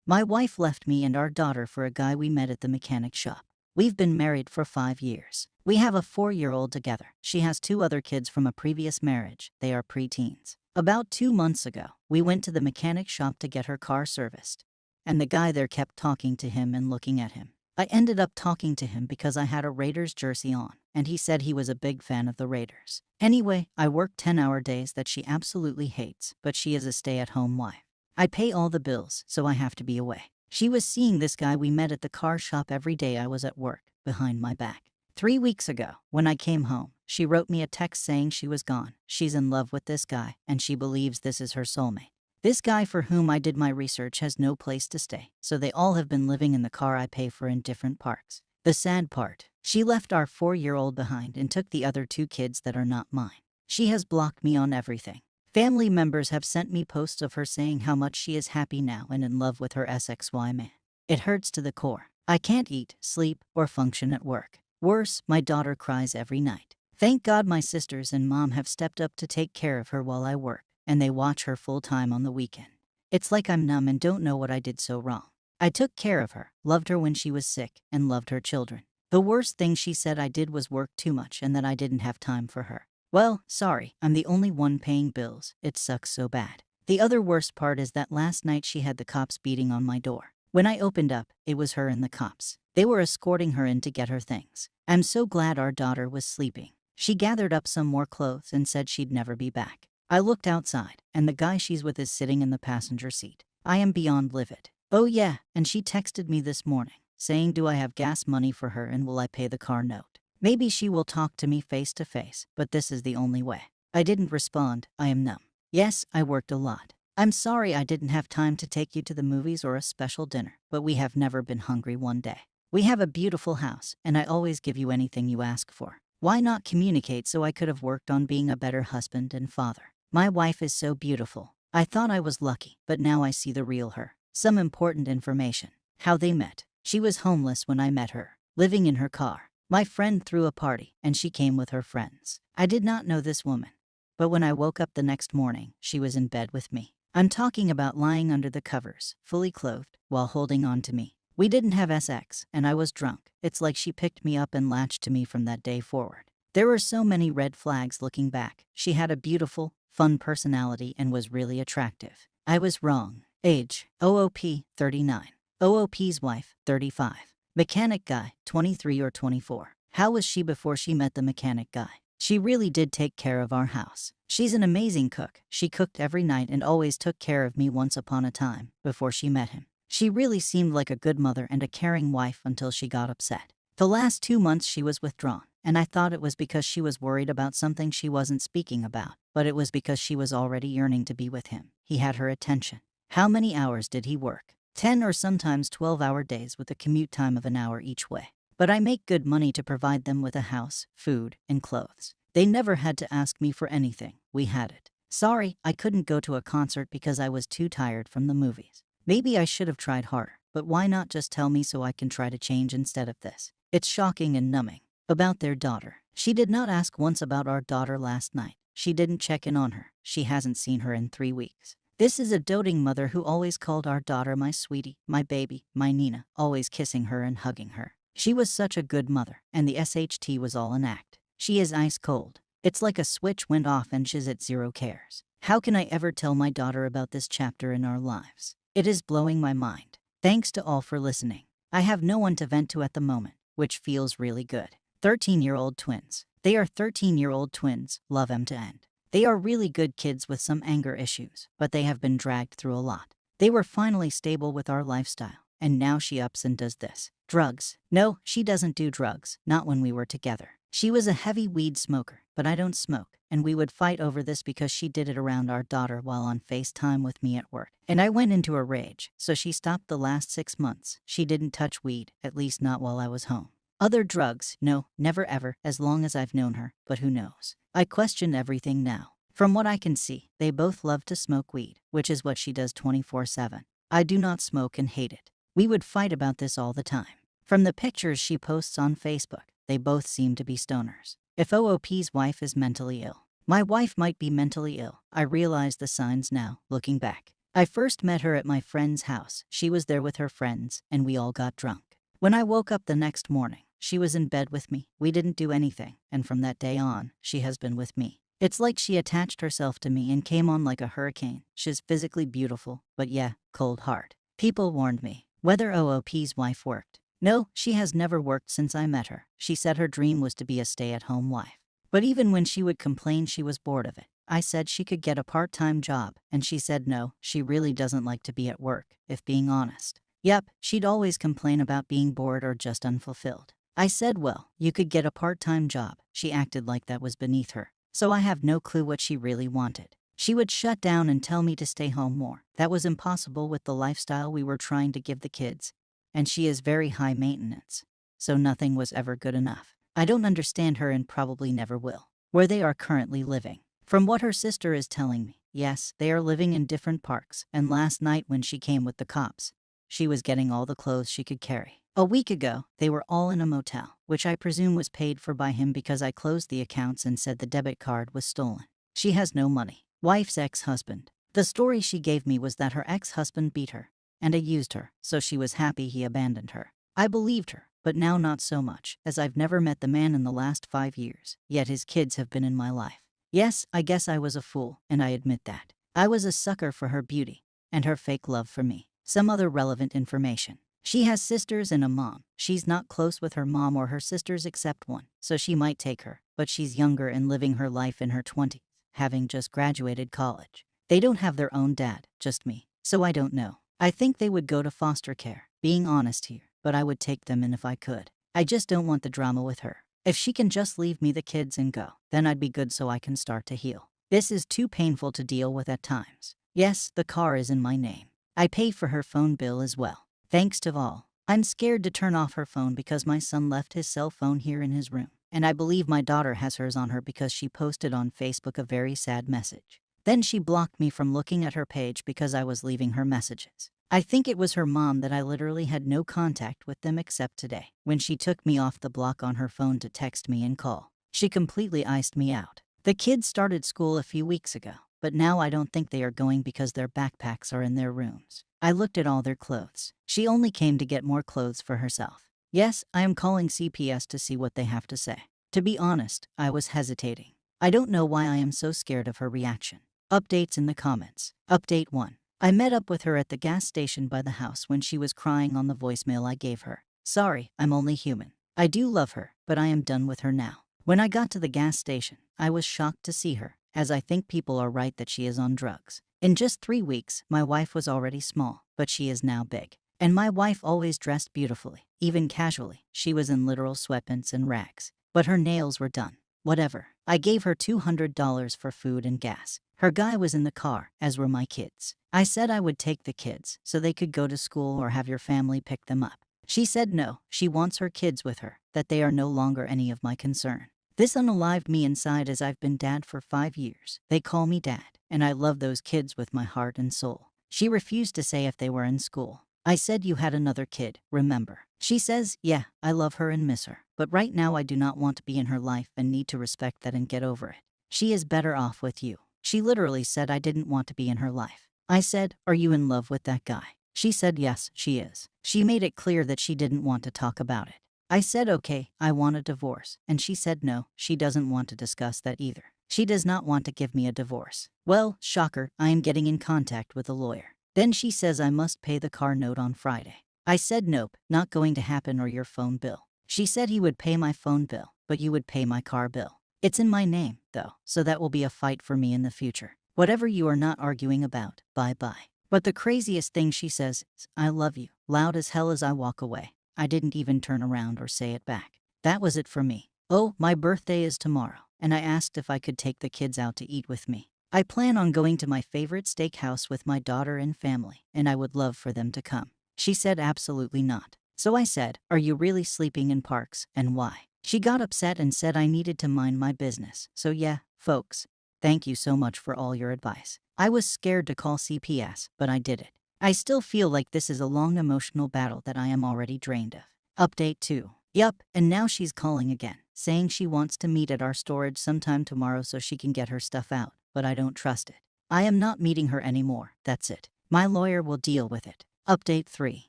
My wife left me and our daughter for a guy we met at the mechanic shop. We've been married for 5 years. We have a 4-year-old together. She has 2 other kids from a previous marriage. They are preteens. About 2 months ago, we went to the mechanic shop to get her car serviced. And the guy there kept talking to him and looking at him. I ended up talking to him because I had a Raiders jersey on, and he said he was a big fan of the Raiders. Anyway, I work 10-hour days that she absolutely hates, but she is a stay-at-home wife. I pay all the bills, so I have to be away. She was seeing this guy we met at the car shop every day I was at work, behind my back. 3 weeks ago, when I came home, she wrote me a text saying she was gone. She's in love with this guy, and she believes this is her soulmate. This guy for whom I did my research has no place to stay, so they all have been living in the car I pay for in different parks. The sad part, she left our 4-year-old behind and took the other 2 kids that are not mine. She has blocked me on everything. Family members have sent me posts of her saying how much she is happy now and in love with her SXY man. It hurts to the core. I can't eat, sleep, or function at work. Worse, my daughter cries every night. Thank God my sisters and mom have stepped up to take care of her while I work, and they watch her full-time on the weekend. It's like I'm numb and don't know what I did so wrong. I took care of her, loved her when she was sick, and loved her children. The worst thing she said I did was work too much and that I didn't have time for her. Well, sorry, I'm the only one paying bills. It sucks so bad. The other worst part is that last night she had the cops beating on my door. When I opened up, it was her and the cops. They were escorting her in to get her things. I'm so glad our daughter was sleeping. She gathered up some more clothes and said she'd never be back. I looked outside, and the guy she's with is sitting in the passenger seat. I am beyond livid. Oh yeah, and she texted me this morning, saying do I have gas money for her and will I pay the car note. Maybe she will talk to me face to face, but this is the only way. I didn't respond. I am numb. Yes, I worked a lot. I'm sorry I didn't have time to take you to the movies or a special dinner, but we have never been hungry one day. We have a beautiful house, and I always give you anything you ask for. Why not communicate so I could have worked on being a better husband and father? My wife is so beautiful. I thought I was lucky, but now I see the real her. Some important information. How they met. She was homeless when I met her, living in her car. My friend threw a party, and she came with her friends. I did not know this woman, but when I woke up the next morning, she was in bed with me. I'm talking about lying under the covers, fully clothed, while holding on to me. We didn't have sex, and I was drunk. It's like she picked me up and latched to me from that day forward. There were so many red flags looking back. She had a beautiful, fun personality and was really attractive. I was wrong. Age, OOP, 39. OOP's wife, 35. Mechanic guy, 23 or 24. How was she before she met the mechanic guy? She really did take care of our house. She's an amazing cook. She cooked every night and always took care of me once upon a time, before she met him. She really seemed like a good mother and a caring wife until she got upset. The last 2 months she was withdrawn, and I thought it was because she was worried about something she wasn't speaking about, but it was because she was already yearning to be with him. He had her attention. How many hours did he work? 10 or sometimes 12-hour days with a commute time of an hour each way. But I make good money to provide them with a house, food, and clothes. They never had to ask me for anything. We had it. Sorry, I couldn't go to a concert because I was too tired from the movies. Maybe I should have tried harder, but why not just tell me so I can try to change instead of this? It's shocking and numbing. About their daughter. She did not ask once about our daughter last night. She didn't check in on her. She hasn't seen her in 3 weeks. This is a doting mother who always called our daughter my sweetie, my baby, my Nina, always kissing her and hugging her. She was such a good mother, and the SHT was all an act. She is ice cold. It's like a switch went off and she's at 0 cares. How can I ever tell my daughter about this chapter in our lives? It is blowing my mind. Thanks to all for listening. I have no one to vent to at the moment, which feels really good. 13-year-old twins. They are 13-year-old twins, love them to end. They are really good kids with some anger issues, but they have been dragged through a lot. They were finally stable with our lifestyle, and now she ups and does this. Drugs. No, she doesn't do drugs, not when we were together. She was a heavy weed smoker, but I don't smoke, and we would fight over this because she did it around our daughter while on FaceTime with me at work. And I went into a rage, so she stopped the last 6 months. She didn't touch weed, at least not while I was home. Other drugs, no, never ever, as long as I've known her, but who knows? I question everything now. From what I can see, they both love to smoke weed, which is what she does 24/7. I do not smoke and hate it. We would fight about this all the time. From the pictures she posts on Facebook, they both seem to be stoners. If OOP's wife is mentally ill, my wife might be mentally ill. I realize the signs now, looking back. I first met her at my friend's house. She was there with her friends, and we all got drunk. When I woke up the next morning, she was in bed with me. We didn't do anything, and from that day on, she has been with me. It's like she attached herself to me and came on like a hurricane. She's physically beautiful, but yeah, cold heart. People warned me whether OOP's wife worked. No, she has never worked since I met her. She said her dream was to be a stay-at-home wife. But even when she would complain she was bored of it, I said she could get a part-time job, and she said no, she really doesn't like to be at work, if being honest. Yep, she'd always complain about being bored or just unfulfilled. I said, well, you could get a part-time job. She acted like that was beneath her. So I have no clue what she really wanted. She would shut down and tell me to stay home more. That was impossible with the lifestyle we were trying to give the kids. And she is very high maintenance. So nothing was ever good enough. I don't understand her and probably never will. Where they are currently living. From what her sister is telling me, yes, they are living in different parks, and last night when she came with the cops, she was getting all the clothes she could carry. A week ago, they were all in a motel, which I presume was paid for by him because I closed the accounts and said the debit card was stolen. She has no money. Wife's ex-husband. The story she gave me was that her ex-husband beat her and used her, so she was happy he abandoned her. I believed her, but now not so much, as I've never met the man in the last 5 years, yet his kids have been in my life. Yes, I guess I was a fool, and I admit that. I was a sucker for her beauty and her fake love for me. Some other relevant information. She has sisters and a mom. She's not close with her mom or her sisters except one, so she might take her, but she's younger and living her life in her 20s, having just graduated college. They don't have their own dad, just me, so I don't know. I think they would go to foster care, being honest here, but I would take them in if I could. I just don't want the drama with her. If she can just leave me the kids and go, then I'd be good so I can start to heal. This is too painful to deal with at times. Yes, the car is in my name. I pay for her phone bill as well. Thanks to all. I'm scared to turn off her phone because my son left his cell phone here in his room. And I believe my daughter has hers on her because she posted on Facebook a very sad message. Then she blocked me from looking at her page because I was leaving her messages. I think it was her mom that I literally had no contact with them except today, when she took me off the block on her phone to text me and call. She completely iced me out. The kids started school a few weeks ago, but now I don't think they are going because their backpacks are in their rooms. I looked at all their clothes. She only came to get more clothes for herself. Yes, I am calling CPS to see what they have to say. To be honest, I was hesitating. I don't know why I am so scared of her reaction. Updates in the comments. Update 1. I met up with her at the gas station by the house when she was crying on the voicemail I gave her. Sorry, I'm only human. I do love her, but I am done with her now. When I got to the gas station, I was shocked to see her, as I think people are right that she is on drugs. In just 3 weeks, my wife was already small, but she is now big. And my wife always dressed beautifully, even casually. She was in literal sweatpants and rags. But her nails were done. Whatever. I gave her $200 for food and gas. Her guy was in the car, as were my kids. I said I would take the kids, so they could go to school or have your family pick them up. She said no, she wants her kids with her, that they are no longer any of my concern. This unalived me inside as I've been dad for 5 years. They call me dad, and I love those kids with my heart and soul. She refused to say if they were in school. I said you had another kid, remember? She says, yeah, I love her and miss her, but right now I do not want to be in her life and need to respect that and get over it. She is better off with you. She literally said I didn't want to be in her life. I said, are you in love with that guy? She said yes, she is. She made it clear that she didn't want to talk about it. I said okay, I want a divorce, and she said no, she doesn't want to discuss that either. She does not want to give me a divorce. Well, shocker, I am getting in contact with a lawyer. Then she says I must pay the car note on Friday. I said nope, not going to happen or your phone bill. She said he would pay my phone bill, but you would pay my car bill. It's in my name, though, so that will be a fight for me in the future. Whatever you are not arguing about, bye-bye. But the craziest thing she says is, I love you, loud as hell as I walk away. I didn't even turn around or say it back. That was it for me. Oh, my birthday is tomorrow, and I asked if I could take the kids out to eat with me. I plan on going to my favorite steakhouse with my daughter and family, and I would love for them to come. She said absolutely not. So I said, are you really sleeping in parks, and why? She got upset and said I needed to mind my business. So yeah, folks, thank you so much for all your advice. I was scared to call CPS, but I did it. I still feel like this is a long emotional battle that I am already drained of. Update 2. Yup, and now she's calling again, saying she wants to meet at our storage sometime tomorrow so she can get her stuff out, but I don't trust it. I am not meeting her anymore, that's it. My lawyer will deal with it. Update 3.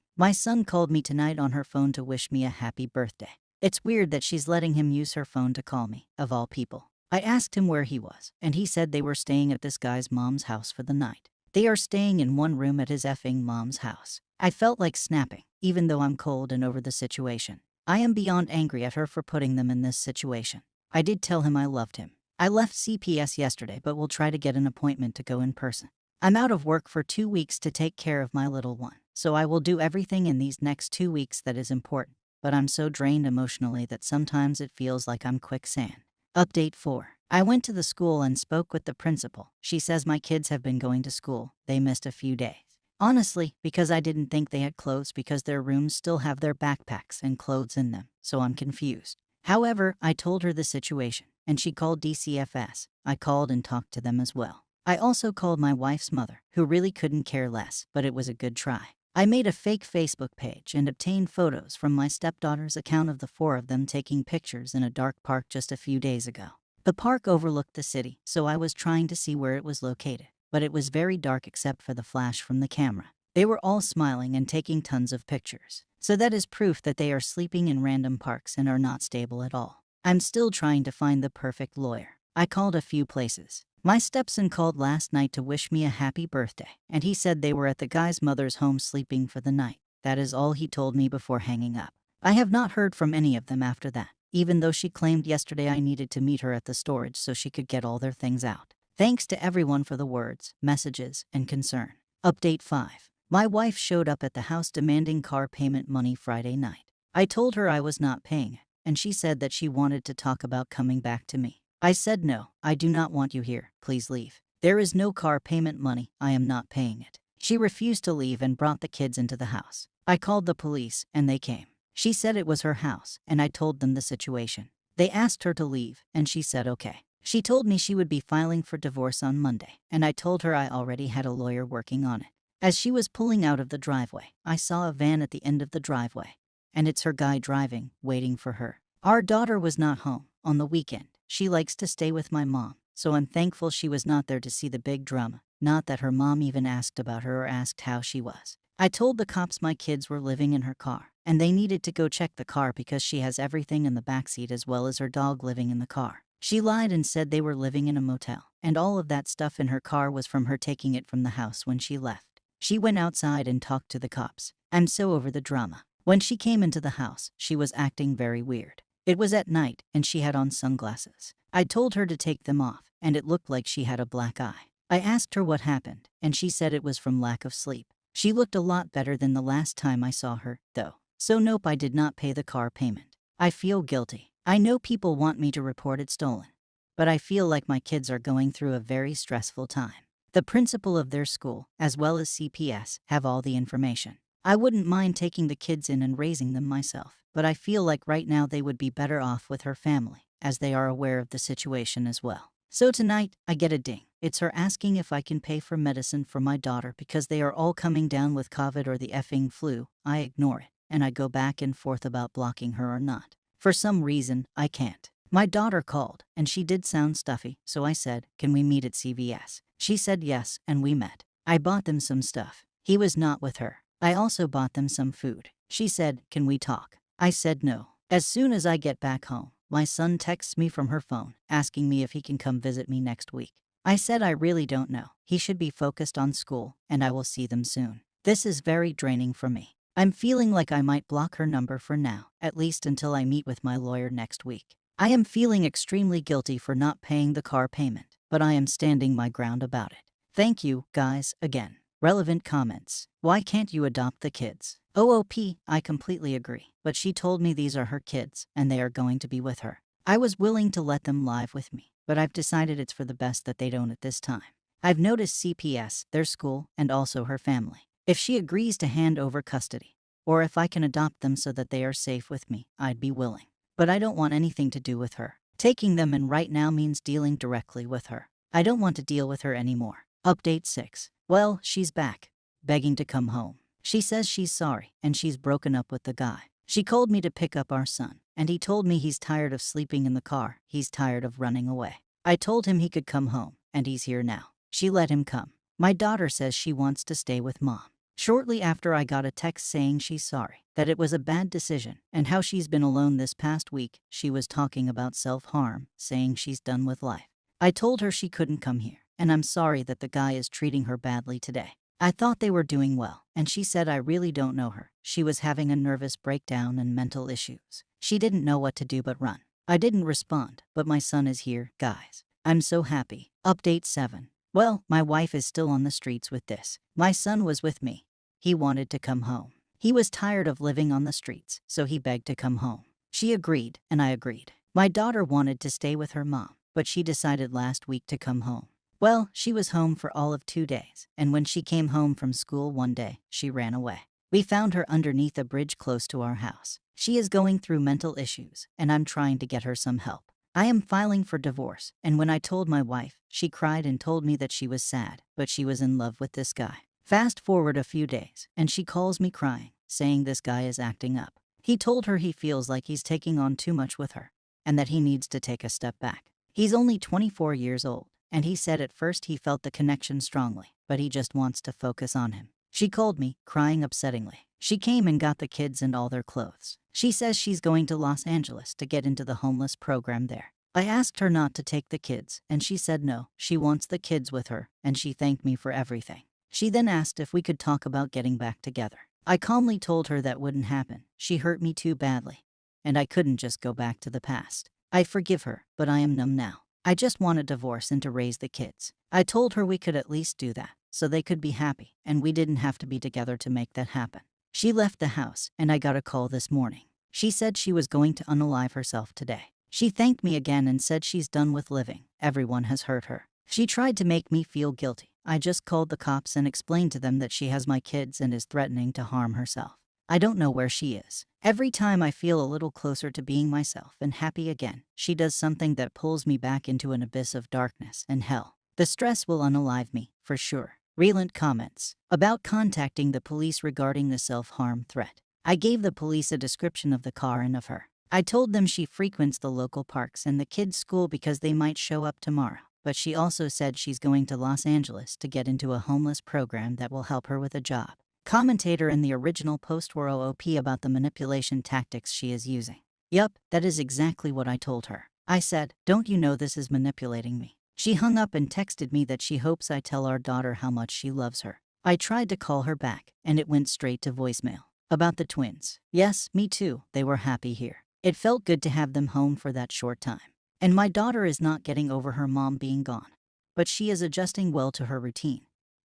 My son called me tonight on her phone to wish me a happy birthday. It's weird that she's letting him use her phone to call me, of all people. I asked him where he was, and he said they were staying at this guy's mom's house for the night. They are staying in one room at his effing mom's house. I felt like snapping, even though I'm cold and over the situation. I am beyond angry at her for putting them in this situation. I did tell him I loved him. I left CPS yesterday, but will try to get an appointment to go in person. I'm out of work for 2 weeks to take care of my little one, so I will do everything in these next 2 weeks that is important, but I'm so drained emotionally that sometimes it feels like I'm quicksand. Update 4. I went to the school and spoke with the principal. She says my kids have been going to school. They missed a few days. Honestly, because I didn't think they had clothes because their rooms still have their backpacks and clothes in them, so I'm confused. However, I told her the situation, and she called DCFS. I called and talked to them as well. I also called my wife's mother, who really couldn't care less, but it was a good try. I made a fake Facebook page and obtained photos from my stepdaughter's account of the 4 of them taking pictures in a dark park just a few days ago. The park overlooked the city, so I was trying to see where it was located, but it was very dark except for the flash from the camera. They were all smiling and taking tons of pictures. So that is proof that they are sleeping in random parks and are not stable at all. I'm still trying to find the perfect lawyer. I called a few places. My stepson called last night to wish me a happy birthday, and he said they were at the guy's mother's home sleeping for the night. That is all he told me before hanging up. I have not heard from any of them after that, even though she claimed yesterday I needed to meet her at the storage so she could get all their things out. Thanks to everyone for the words, messages, and concern. Update 5. My wife showed up at the house demanding car payment money Friday night. I told her I was not paying it, and she said that she wanted to talk about coming back to me. I said no, I do not want you here, please leave. There is no car payment money, I am not paying it. She refused to leave and brought the kids into the house. I called the police, and they came. She said it was her house, and I told them the situation. They asked her to leave, and she said okay. She told me she would be filing for divorce on Monday, and I told her I already had a lawyer working on it. As she was pulling out of the driveway, I saw a van at the end of the driveway, and it's her guy driving, waiting for her. Our daughter was not home on the weekend. She likes to stay with my mom, so I'm thankful she was not there to see the big drama. Not that her mom even asked about her or asked how she was. I told the cops my kids were living in her car, and they needed to go check the car because she has everything in the backseat as well as her dog living in the car. She lied and said they were living in a motel, and all of that stuff in her car was from her taking it from the house when she left. She went outside and talked to the cops. I'm so over the drama. When she came into the house, she was acting very weird. It was at night, and she had on sunglasses. I told her to take them off, and it looked like she had a black eye. I asked her what happened, and she said it was from lack of sleep. She looked a lot better than the last time I saw her, though. So nope, I did not pay the car payment. I feel guilty. I know people want me to report it stolen, but I feel like my kids are going through a very stressful time. The principal of their school, as well as CPS, have all the information. I wouldn't mind taking the kids in and raising them myself, but I feel like right now they would be better off with her family, as they are aware of the situation as well. So tonight, I get a ding. It's her asking if I can pay for medicine for my daughter because they are all coming down with COVID or the effing flu. I ignore it, and I go back and forth about blocking her or not. For some reason, I can't. My daughter called, and she did sound stuffy, so I said, "Can we meet at CVS?" She said yes, and we met. I bought them some stuff. He was not with her. I also bought them some food. She said, "Can we talk?" I said no. As soon as I get back home, my son texts me from her phone, asking me if he can come visit me next week. I said I really don't know. He should be focused on school, and I will see them soon. This is very draining for me. I'm feeling like I might block her number for now, at least until I meet with my lawyer next week. I am feeling extremely guilty for not paying the car payment, but I am standing my ground about it. Thank you, guys, again. Relevant comments. Why can't you adopt the kids? OOP, I completely agree, but she told me these are her kids, and they are going to be with her. I was willing to let them live with me, but I've decided it's for the best that they don't at this time. I've noticed CPS, their school, and also her family. If she agrees to hand over custody, or if I can adopt them so that they are safe with me, I'd be willing. But I don't want anything to do with her. Taking them in right now means dealing directly with her. I don't want to deal with her anymore. Update 6. Well, she's back, begging to come home. She says she's sorry, and she's broken up with the guy. She called me to pick up our son, and he told me he's tired of sleeping in the car. He's tired of running away. I told him he could come home, and he's here now. She let him come. My daughter says she wants to stay with mom. Shortly after, I got a text saying she's sorry, that it was a bad decision, and how she's been alone this past week. She was talking about self-harm, saying she's done with life. I told her she couldn't come here, and I'm sorry that the guy is treating her badly today. I thought they were doing well, and she said I really don't know her. She was having a nervous breakdown and mental issues. She didn't know what to do but run. I didn't respond, but my son is here, guys. I'm so happy. Update 7. Well, my wife is still on the streets with this. My son was with me. He wanted to come home. He was tired of living on the streets, so he begged to come home. She agreed, and I agreed. My daughter wanted to stay with her mom, but she decided last week to come home. Well, she was home for all of 2 days, and when she came home from school one day, she ran away. We found her underneath a bridge close to our house. She is going through mental issues, and I'm trying to get her some help. I am filing for divorce, and when I told my wife, she cried and told me that she was sad, but she was in love with this guy. Fast forward a few days, and she calls me crying, saying this guy is acting up. He told her he feels like he's taking on too much with her, and that he needs to take a step back. He's only 24 years old, and he said at first he felt the connection strongly, but he just wants to focus on him. She called me, crying upsettingly. She came and got the kids and all their clothes. She says she's going to Los Angeles to get into the homeless program there. I asked her not to take the kids, and she said no, she wants the kids with her, and she thanked me for everything. She then asked if we could talk about getting back together. I calmly told her that wouldn't happen. She hurt me too badly, and I couldn't just go back to the past. I forgive her, but I am numb now. I just want a divorce and to raise the kids. I told her we could at least do that, so they could be happy, and we didn't have to be together to make that happen. She left the house, and I got a call this morning. She said she was going to unalive herself today. She thanked me again and said she's done with living. Everyone has hurt her. She tried to make me feel guilty. I just called the cops and explained to them that she has my kids and is threatening to harm herself. I don't know where she is. Every time I feel a little closer to being myself and happy again, she does something that pulls me back into an abyss of darkness and hell. The stress will unalive me, for sure. Relent comments about contacting the police regarding the self-harm threat. I gave the police a description of the car and of her. I told them she frequents the local parks and the kids' school because they might show up tomorrow. But she also said she's going to Los Angeles to get into a homeless program that will help her with a job. Commentator in the original post were OP about the manipulation tactics she is using. Yup, that is exactly what I told her. I said, don't you know this is manipulating me? She hung up and texted me that she hopes I tell our daughter how much she loves her. I tried to call her back, and it went straight to voicemail. About the twins. Yes, me too, they were happy here. It felt good to have them home for that short time. And my daughter is not getting over her mom being gone. But she is adjusting well to her routine.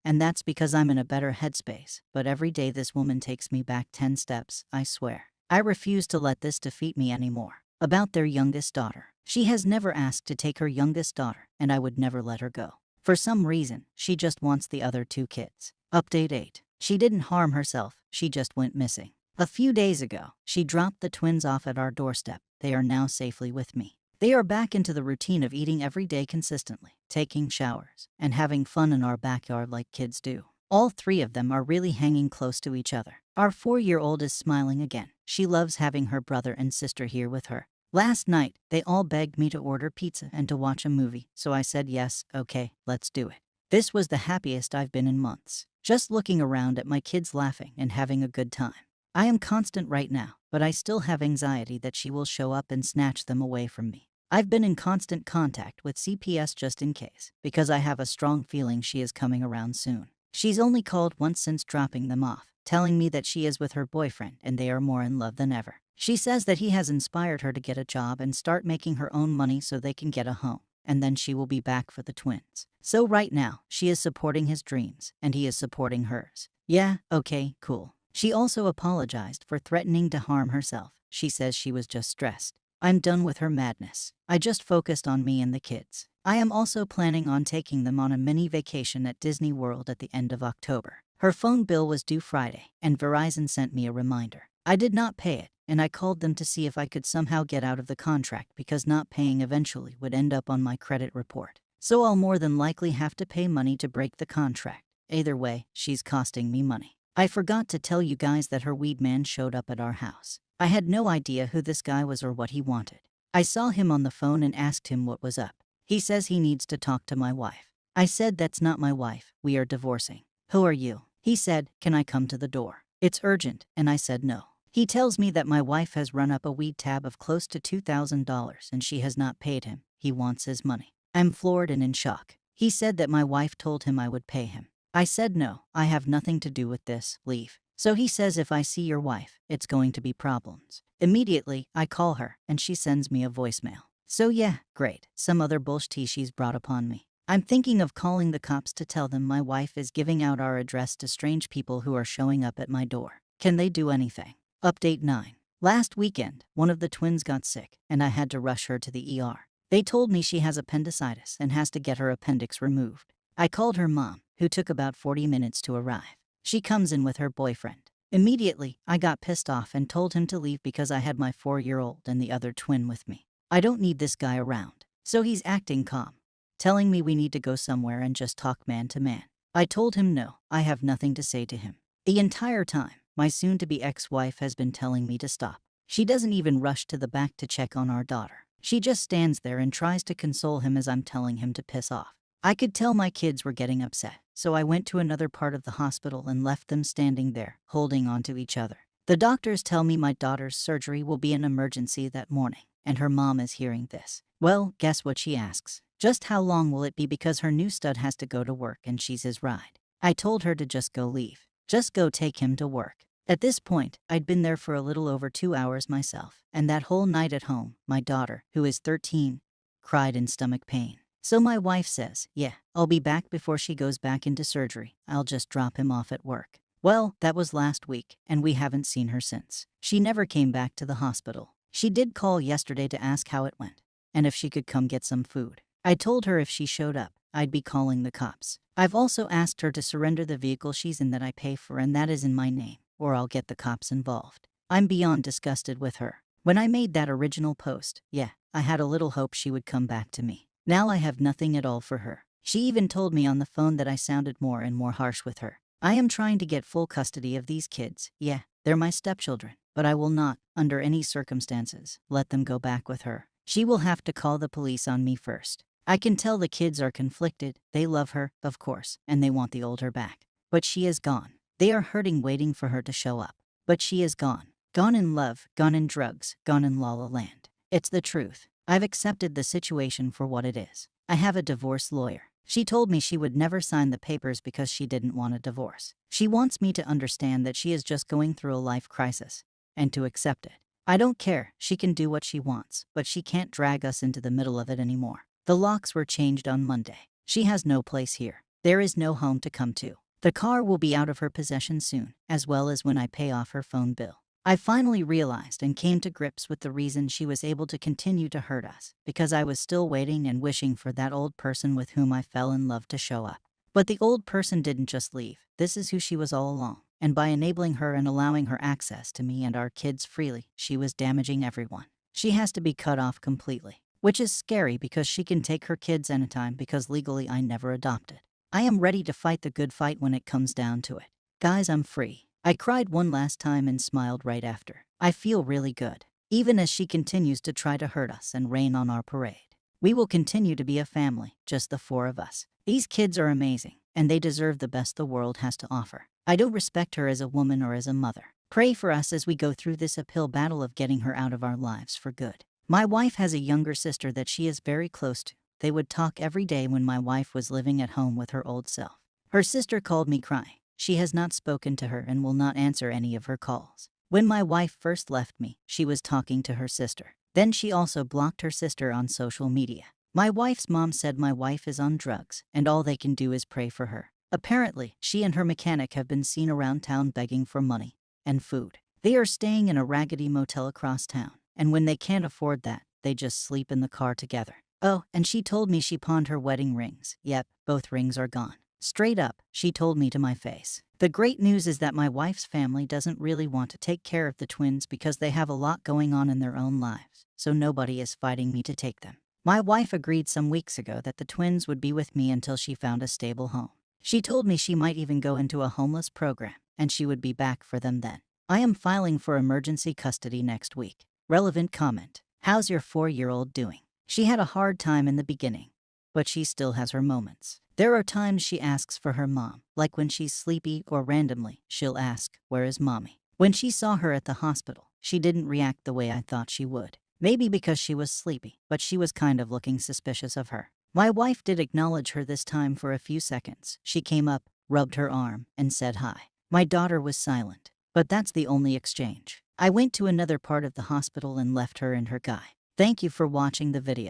And that's because I'm in a better headspace. But every day this woman takes me back 10 steps, I swear. I refuse to let this defeat me anymore. About their youngest daughter. She has never asked to take her youngest daughter, and I would never let her go. For some reason, she just wants the other 2 kids. Update 8. She didn't harm herself, she just went missing. A few days ago, she dropped the twins off at our doorstep. They are now safely with me. They are back into the routine of eating every day consistently, taking showers, and having fun in our backyard like kids do. All 3 of them are really hanging close to each other. Our 4-year-old is smiling again. She loves having her brother and sister here with her. Last night, they all begged me to order pizza and to watch a movie, so I said yes, okay, let's do it. This was the happiest I've been in months. Just looking around at my kids laughing and having a good time. I am constant right now, but I still have anxiety that she will show up and snatch them away from me. I've been in constant contact with CPS just in case, because I have a strong feeling she is coming around soon. She's only called once since dropping them off, telling me that she is with her boyfriend and they are more in love than ever. She says that he has inspired her to get a job and start making her own money so they can get a home, and then she will be back for the twins. So right now, she is supporting his dreams, and he is supporting hers. Yeah, okay, cool. She also apologized for threatening to harm herself. She says she was just stressed. I'm done with her madness. I just focused on me and the kids. I am also planning on taking them on a mini vacation at Disney World at the end of October. Her phone bill was due Friday, and Verizon sent me a reminder. I did not pay it, and I called them to see if I could somehow get out of the contract because not paying eventually would end up on my credit report. So I'll more than likely have to pay money to break the contract. Either way, she's costing me money. I forgot to tell you guys that her weed man showed up at our house. I had no idea who this guy was or what he wanted. I saw him on the phone and asked him what was up. He says he needs to talk to my wife. I said, "That's not my wife. We are divorcing." "Who are you?" He said, "Can I come to the door? It's urgent," and I said no. He tells me that my wife has run up a weed tab of close to $2,000 and she has not paid him. He wants his money. I'm floored and in shock. He said that my wife told him I would pay him. I said no, I have nothing to do with this, leave. So he says if I see your wife, it's going to be problems. Immediately, I call her and she sends me a voicemail. So yeah, great, some other bullshit she's brought upon me. I'm thinking of calling the cops to tell them my wife is giving out our address to strange people who are showing up at my door. Can they do anything? Update 9. Last weekend, one of the twins got sick, and I had to rush her to the ER. They told me she has appendicitis and has to get her appendix removed. I called her mom, who took about 40 minutes to arrive. She comes in with her boyfriend. Immediately, I got pissed off and told him to leave because I had my 4-year-old and the other twin with me. I don't need this guy around. So he's acting calm, telling me we need to go somewhere and just talk man to man. I told him no, I have nothing to say to him. The entire time, my soon-to-be ex-wife has been telling me to stop. She doesn't even rush to the back to check on our daughter. She just stands there and tries to console him as I'm telling him to piss off. I could tell my kids were getting upset, so I went to another part of the hospital and left them standing there, holding on to each other. The doctors tell me my daughter's surgery will be an emergency that morning, and her mom is hearing this. Well, guess what she asks? Just how long will it be because her new stud has to go to work and she's his ride. I told her to just go leave. Just go take him to work. At this point, I'd been there for a little over 2 hours myself, and that whole night at home, my daughter, who is 13, cried in stomach pain. So my wife says, yeah, I'll be back before she goes back into surgery. I'll just drop him off at work. Well, that was last week, and we haven't seen her since. She never came back to the hospital. She did call yesterday to ask how it went, and if she could come get some food. I told her if she showed up, I'd be calling the cops. I've also asked her to surrender the vehicle she's in that I pay for, and that is in my name, or I'll get the cops involved. I'm beyond disgusted with her. When I made that original post, yeah, I had a little hope she would come back to me. Now I have nothing at all for her. She even told me on the phone that I sounded more and more harsh with her. I am trying to get full custody of these kids. Yeah, they're my stepchildren, but I will not, under any circumstances, let them go back with her. She will have to call the police on me first. I can tell the kids are conflicted. They love her, of course, and they want the older back. But she is gone. They are hurting waiting for her to show up. But she is gone. Gone in love, gone in drugs, gone in la la land. It's the truth. I've accepted the situation for what it is. I have a divorce lawyer. She told me she would never sign the papers because she didn't want a divorce. She wants me to understand that she is just going through a life crisis, and to accept it. I don't care, she can do what she wants, but she can't drag us into the middle of it anymore. The locks were changed on Monday. She has no place here. There is no home to come to. The car will be out of her possession soon, as well as when I pay off her phone bill. I finally realized and came to grips with the reason she was able to continue to hurt us, because I was still waiting and wishing for that old person with whom I fell in love to show up. But the old person didn't just leave. This is who she was all along. And by enabling her and allowing her access to me and our kids freely, she was damaging everyone. She has to be cut off completely. Which is scary because she can take her kids anytime because legally I never adopted. I am ready to fight the good fight when it comes down to it. Guys, I'm free. I cried one last time and smiled right after. I feel really good. Even as she continues to try to hurt us and rain on our parade. We will continue to be a family, just the 4 of us. These kids are amazing, and they deserve the best the world has to offer. I don't respect her as a woman or as a mother. Pray for us as we go through this uphill battle of getting her out of our lives for good. My wife has a younger sister that she is very close to. They would talk every day when my wife was living at home with her old self. Her sister called me crying. She has not spoken to her and will not answer any of her calls. When my wife first left me, she was talking to her sister. Then she also blocked her sister on social media. My wife's mom said my wife is on drugs, and all they can do is pray for her. Apparently, she and her mechanic have been seen around town begging for money and food. They are staying in a raggedy motel across town, and when they can't afford that, they just sleep in the car together. Oh, and she told me she pawned her wedding rings. Yep, both rings are gone. Straight up, she told me to my face. The great news is that my wife's family doesn't really want to take care of the twins because they have a lot going on in their own lives, so nobody is fighting me to take them. My wife agreed some weeks ago that the twins would be with me until she found a stable home. She told me she might even go into a homeless program, and she would be back for them then. I am filing for emergency custody next week. Relevant comment. How's your 4-year-old doing? She had a hard time in the beginning, but she still has her moments. There are times she asks for her mom, like when she's sleepy or randomly, she'll ask, "Where is mommy?" When she saw her at the hospital, she didn't react the way I thought she would. Maybe because she was sleepy, but she was kind of looking suspicious of her. My wife did acknowledge her this time for a few seconds. She came up, rubbed her arm, and said hi. My daughter was silent, but that's the only exchange. I went to another part of the hospital and left her and her guy. Thank you for watching the video.